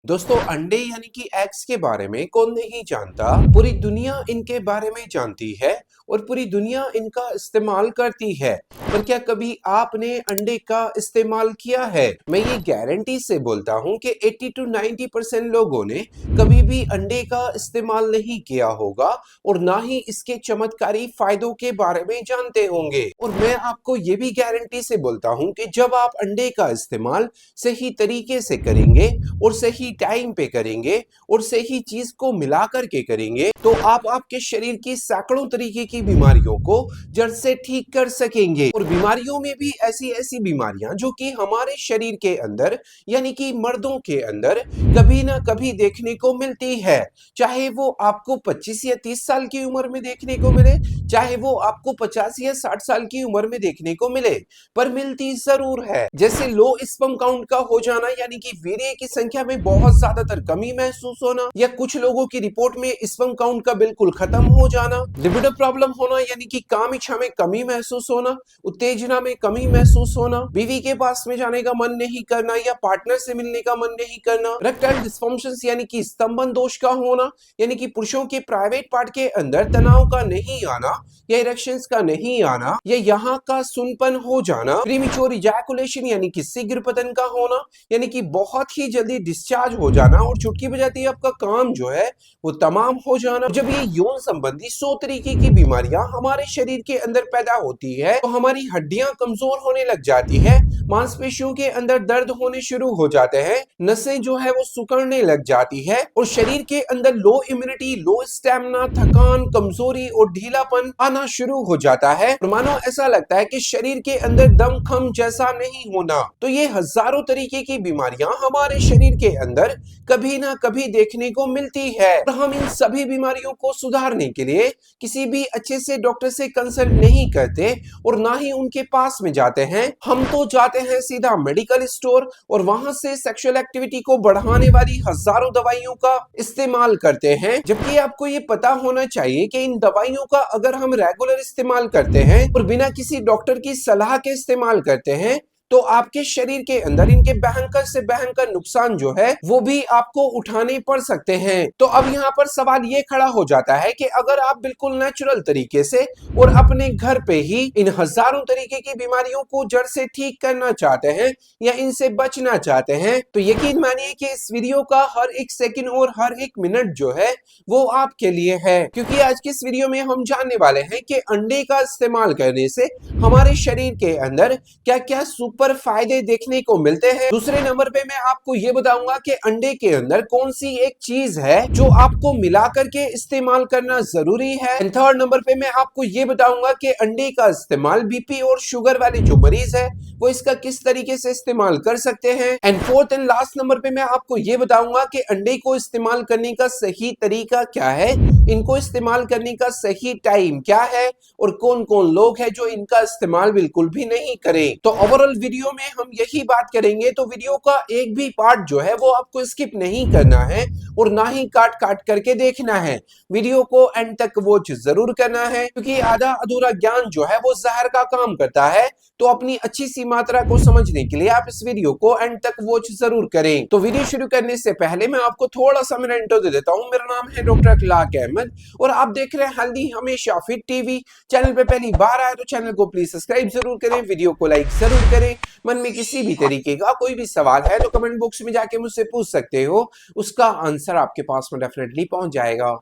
दोस्तों अंडे यानी कि एग्स के बारे में कौन नहीं जानता। पूरी दुनिया इनके बारे में जानती है और पूरी दुनिया इनका इस्तेमाल करती है। पर क्या कभी आपने अंडे का इस्तेमाल किया है? मैं ये गारंटी से बोलता हूँ कि 80 to 90% लोगों ने कभी भी अंडे का इस्तेमाल नहीं किया होगा और ना ही इसके चमत्कारी फायदों के बारे में जानते होंगे। और मैं आपको ये भी गारंटी से बोलता हूँ कि जब आप अंडे का इस्तेमाल सही तरीके से करेंगे और सही टाइम पे करेंगे और सही चीज को मिला करके करेंगे तो आप आपके शरीर की सैकड़ों तरीके की बीमारियों को जड़ से ठीक कर सकेंगे। और बीमारियों में भी ऐसी ऐसी बीमारियां जो कि हमारे शरीर के अंदर यानी कि मर्दों के अंदर कभी ना कभी देखने को मिलती है। चाहे वो आपको 25 या 30 साल की उम्र में देखने को मिले, चाहे वो आपको 50 या 60 साल की उम्र में देखने को मिले, पर मिलती जरूर है। जैसे लो स्पर्म काउंट का हो जाना यानी कि वीर्य की संख्या में बहुत ज्यादातर कमी महसूस होना, या कुछ लोगों की रिपोर्ट में स्पर्म काउंट का बिल्कुल खत्म हो जाना, लिबिडो प्रॉब्लम होना यानी कि काम इच्छा में कमी महसूस होना, उत्तेजना में कमी महसूस होना, बीवी के पास में जाने का मन नहीं करना या पार्टनर से मिलने का मन नहीं करना, रेक्टाइल डिस्फंक्शंस यानी कि स्तंभन दोष का होना यानी कि पुरुषों के प्राइवेट पार्ट के अंदर तनाव का नहीं आना या इरेक्शंस का नहीं आना, या यहाँ का सुनपन हो जाना, प्रीमेच्योर इजैकुलेशन यानी कि शीघ्र पतन का होना यानी कि बहुत ही जल्दी डिस्चार्ज हो जाना और चुटकी बजाते ही आपका काम जो है वो तमाम हो जाना। जब ये यौन संबंधी 100 तरीके की बीमारियां हमारे शरीर के अंदर पैदा होती है तो हमारी हड्डियां कमजोर होने लग जाती है, मांसपेशियों के अंदर दर्द होने शुरू हो जाते हैं, नसें जो है वो सिकुड़ने लग जाती है और शरीर के अंदर लो इम्यूनिटी, लो स्टैमिना, थकान, कमजोरी और ढीलापन आना शुरू हो जाता है। मानो ऐसा लगता है कि शरीर के अंदर दम खम जैसा नहीं होना। तो ये हजारों तरीके की बीमारियां हमारे शरीर के अंदर कभी ना कभी देखने को मिलती है और हम इन सभी बीमारियों को सुधारने के लिए किसी भी अच्छे से डॉक्टर से कंसल्ट नहीं करते और ना ही उनके पास में जाते हैं। हम तो जाते हैं सीधा मेडिकल स्टोर और वहां से सेक्सुअल एक्टिविटी को बढ़ाने वाली हजारों दवाइयों का इस्तेमाल करते हैं। जबकि आपको ये पता होना चाहिए कि इन दवाइयों का अगर हम रेगुलर इस्तेमाल करते हैं और बिना किसी डॉक्टर की सलाह के इस्तेमाल करते हैं तो आपके शरीर के अंदर इनके भयंकर से भयंकर नुकसान जो है वो भी आपको उठाने पड़ सकते हैं। तो अब यहाँ पर सवाल ये खड़ा हो जाता है कि अगर आप बिल्कुल नेचुरल तरीके से और अपने घर पे ही इन हजारों तरीके की बीमारियों को जड़ से ठीक करना चाहते हैं या इनसे बचना चाहते हैं तो यकीन मानिए कि इस वीडियो का हर एक सेकंड और हर एक मिनट जो है वो आपके लिए है, क्योंकि आज की इस वीडियो में हम जानने वाले हैं कि अंडे का इस्तेमाल करने से हमारे शरीर के अंदर क्या क्या सुपर फायदे देखने को मिलते हैं। दूसरे नंबर पे मैं आपको ये बताऊंगा कि अंडे के अंदर कौन सी एक चीज है जो आपको मिला करके इस्तेमाल करना जरूरी है। एंड थर्ड नंबर पे मैं आपको ये बताऊंगा कि अंडे का इस्तेमाल बीपी और शुगर वाले जो मरीज है वो इसका किस तरीके से इस्तेमाल कर सकते हैं। And fourth and last number पे मैं आपको ये बताऊंगा कि अंडे को इस्तेमाल करने का सही तरीका क्या है, इनको इस्तेमाल करने का सही टाइम क्या है और कौन कौन लोग हैं जो इनका इस्तेमाल बिल्कुल भी नहीं करें। तो ओवरऑल वीडियो में हम यही बात करेंगे, तो वीडियो का एक भी पार्ट जो है वो आपको स्किप नहीं करना है और ना ही काट काट करके देखना है। वीडियो को एंड तक वॉच जरूर करना है, क्योंकि आधा अधूरा ज्ञान जो है वो जहर का काम करता है। तो अपनी अच्छी सी मात्रा को समझने के लिए आप इस वीडियो को एंड तक वॉच जरूर करें। तो वीडियो शुरू करने से पहले मैं आपको थोड़ा सा मेरा इंट्रो दे देता हूँ। मेरा नाम है डॉक्टर अखलाक अहमद और आप देख रहे हैं हेल्दी हमेशा फिट टीवी। चैनल पे पहली बार आए तो चैनल को प्लीज सब्सक्राइब जरूर करें, वीडियो को लाइक जरूर करें। मन में किसी भी तरीके का कोई भी सवाल है तो कमेंट बॉक्स में जाके मुझसे पूछ सकते हो, उसका आंसर आपके पास में डेफिनेटली पहुंच जाएगा।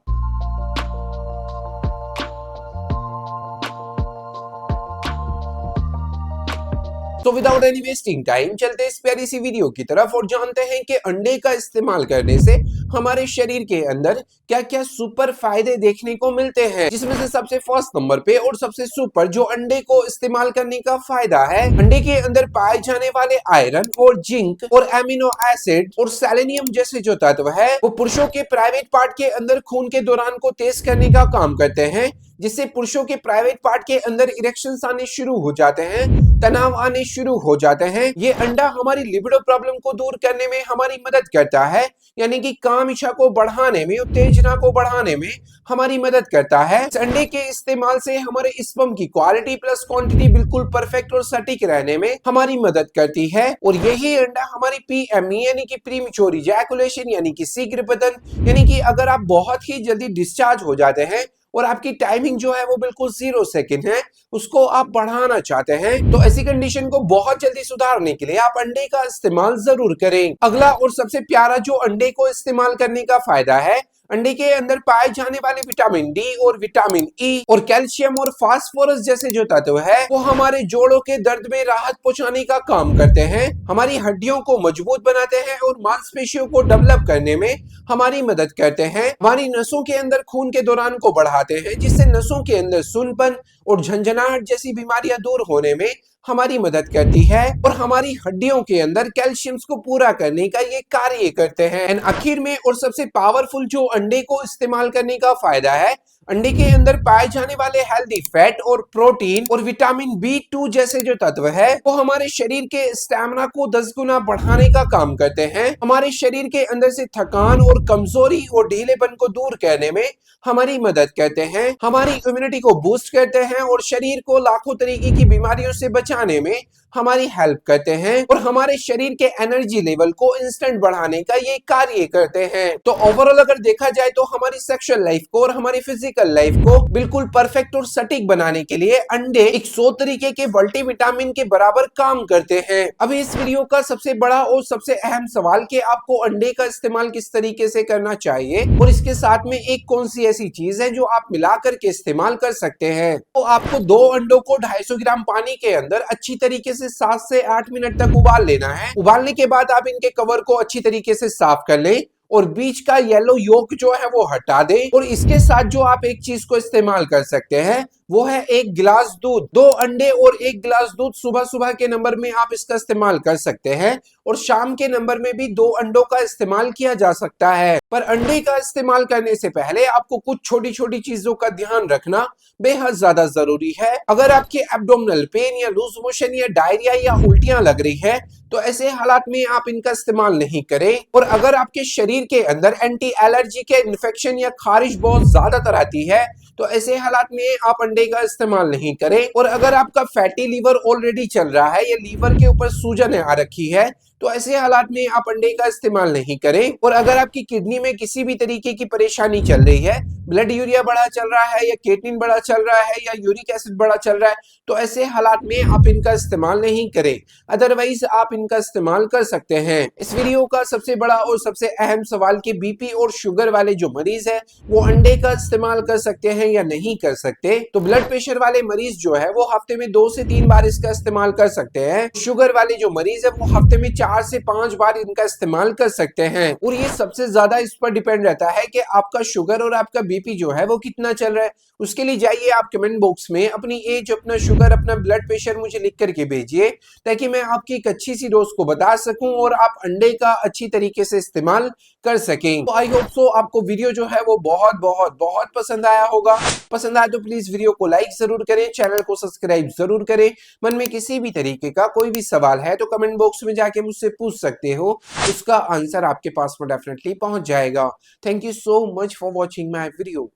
तो विदाउट एनी वेस्टिंग टाइम चलते इस प्यारी सी वीडियो की तरफ और जानते हैं कि अंडे का इस्तेमाल करने से हमारे शरीर के अंदर क्या क्या सुपर फायदे देखने को मिलते हैं। जिसमें से सबसे फर्स्ट नंबर पे और सबसे सुपर जो अंडे को इस्तेमाल करने का फायदा है, अंडे के अंदर पाए जाने वाले आयरन और जिंक और एमिनो एसिड और सेलेनियम जैसे जो तत्व है वो पुरुषों के प्राइवेट पार्ट के अंदर खून के दौरान को तेज करने का काम करते हैं, जिससे पुरुषों के प्राइवेट पार्ट के अंदर इरेक्शंस आने शुरू हो जाते हैं, तनाव आने शुरू हो जाते हैं। ये अंडा हमारी लिबिडो प्रॉब्लम को दूर करने में हमारी मदद करता है, यानी कि काम इच्छा को बढ़ाने में, उत्तेजना को बढ़ाने में हमारी मदद करता है। इस अंडे के इस्तेमाल से हमारे स्पर्म की क्वालिटी प्लस क्वांटिटी बिल्कुल परफेक्ट और सटीक रहने में हमारी मदद करती है। और यही अंडा हमारी पीएमई यानी कि प्रीमेच्योर इजैकुलेशन यानी कि शीघ्र पतन, यानी कि अगर आप बहुत ही जल्दी डिस्चार्ज हो जाते हैं और आपकी टाइमिंग जो है वो बिल्कुल 0 सेकंड है, उसको आप बढ़ाना चाहते हैं, तो ऐसी कंडीशन को बहुत जल्दी सुधारने के लिए आप अंडे का इस्तेमाल जरूर करें। अगला और सबसे प्यारा जो अंडे को इस्तेमाल करने का फायदा है, अंडे के अंदर पाए जाने वाले विटामिन डी और विटामिन ई और कैल्शियम और फास्फोरस जैसे जो तत्व है वो हमारे जोड़ों के दर्द में राहत पहुंचाने का काम करते हैं, हमारी हड्डियों को मजबूत बनाते हैं और मांसपेशियों को डेवलप करने में हमारी मदद करते हैं, हमारी नसों के अंदर खून के दौरान को बढ़ाते हैं, जिससे नसों के अंदर सुनपन और झंझनाहट जैसी बीमारियां दूर होने में हमारी मदद करती है, और हमारी हड्डियों के अंदर कैल्शियम को पूरा करने का ये कार्य करते हैं। एंड आखिर में और सबसे पावरफुल जो अंडे को इस्तेमाल करने का फायदा है, अंडे के अंदर पाए जाने वाले हेल्दी फैट और प्रोटीन और विटामिन B2 जैसे जो तत्व है वो हमारे शरीर के स्टैमिना को 10 गुना बढ़ाने का काम करते हैं, हमारे शरीर के अंदर से थकान और कमजोरी और ढीलेपन को दूर करने में हमारी मदद करते हैं, हमारी इम्यूनिटी को बूस्ट करते हैं और शरीर को लाखों तरीके की बीमारियों से बचाने में हमारी हेल्प करते हैं, और हमारे शरीर के एनर्जी लेवल को इंस्टेंट बढ़ाने का ये कार्य करते हैं। तो ओवरऑल अगर देखा जाए तो हमारी सेक्सुअल लाइफ को और हमारी फिजिकल लाइफ को बिल्कुल परफेक्ट और सटीक बनाने के लिए अंडे 100 तरीके के मल्टीविटामिन के बराबर काम करते हैं। अभी इस वीडियो का सबसे बड़ा और सबसे अहम सवाल कि आपको अंडे का इस्तेमाल किस तरीके से करना चाहिए और इसके साथ में एक कौन सी ऐसी चीज है जो आप मिला करके इस्तेमाल कर सकते हैं। तो आपको 2 अंडों को 250 ग्राम पानी के अंदर अच्छी तरीके से 7 से 8 मिनट तक उबाल लेना है। उबालने के बाद आप इनके कवर को अच्छी तरीके से साफ कर लें और बीच का येलो योक जो है वो हटा दें, और इसके साथ जो आप एक चीज को इस्तेमाल कर सकते हैं वो है 1 गिलास दूध। 2 अंडे और 1 गिलास दूध सुबह सुबह के नंबर में आप इसका इस्तेमाल कर सकते हैं, और शाम के नंबर में भी 2 अंडों का इस्तेमाल किया जा सकता है। पर अंडे का इस्तेमाल करने से पहले आपको कुछ छोटी छोटी चीजों का ध्यान रखना बेहद ज्यादा जरूरी है। अगर आपके एब्डोमिनल पेन या लूज मोशन या डायरिया या उल्टियां लग रही है तो ऐसे हालात में आप इनका इस्तेमाल नहीं करें, और अगर आपके शरीर के अंदर एंटी एलर्जी के इन्फेक्शन या खारिश बहुत ज्यादातर आती है तो ऐसे हालात में आप अंडे का इस्तेमाल नहीं करें, और अगर आपका फैटी लीवर ऑलरेडी चल रहा है या लीवर के ऊपर सूजन आ रखी है तो ऐसे हालात में आप अंडे का इस्तेमाल नहीं करें, और अगर आपकी किडनी में किसी भी तरीके की परेशानी चल रही है, ब्लड यूरिया बढ़ा चल रहा है या क्रिएटिनिन बढ़ा चल रहा है या यूरिक एसिड बढ़ा चल रहा है, तो ऐसे हालात में आप इनका इस्तेमाल नहीं करें। अदरवाइज आप इनका इस्तेमाल कर सकते हैं। इस वीडियो का सबसे बड़ा और सबसे अहम सवाल कि बीपी और शुगर वाले जो मरीज है वो अंडे का इस्तेमाल कर सकते हैं या नहीं कर सकते। तो ब्लड प्रेशर वाले मरीज जो है वो हफ्ते में 2 से 3 बार इसका इस्तेमाल कर सकते हैं। शुगर वाले जो मरीज है वो हफ्ते में 4 से 5 बार इनका इस्तेमाल कर सकते हैं, और ये सबसे ज्यादा इस पर डिपेंड रहता है कि आपका शुगर और आपका बीपी जो है वो कितना चल रहा है। उसके लिए जाइए आप कमेंट बॉक्स में अपनी एज, अपना शुगर, अपना ब्लड प्रेशर मुझे लिख करके भेजिए, ताकि मैं आपकी एक अच्छी सी डोज को बता सकूं और आप अंडे का अच्छी तरीके से इस्तेमाल कर सकें। तो आई होप सो आपको वीडियो जो है वो बहुत बहुत बहुत पसंद आया होगा। पसंद आया तो प्लीज वीडियो को लाइक जरूर करें, चैनल को सब्सक्राइब जरूर करें। मन में किसी भी तरीके का कोई भी सवाल है तो कमेंट बॉक्स में जाके मुझसे पूछ सकते हो, उसका आंसर आपके पास में डेफिनेटली पहुंच जाएगा। Thank you so much for watching my video.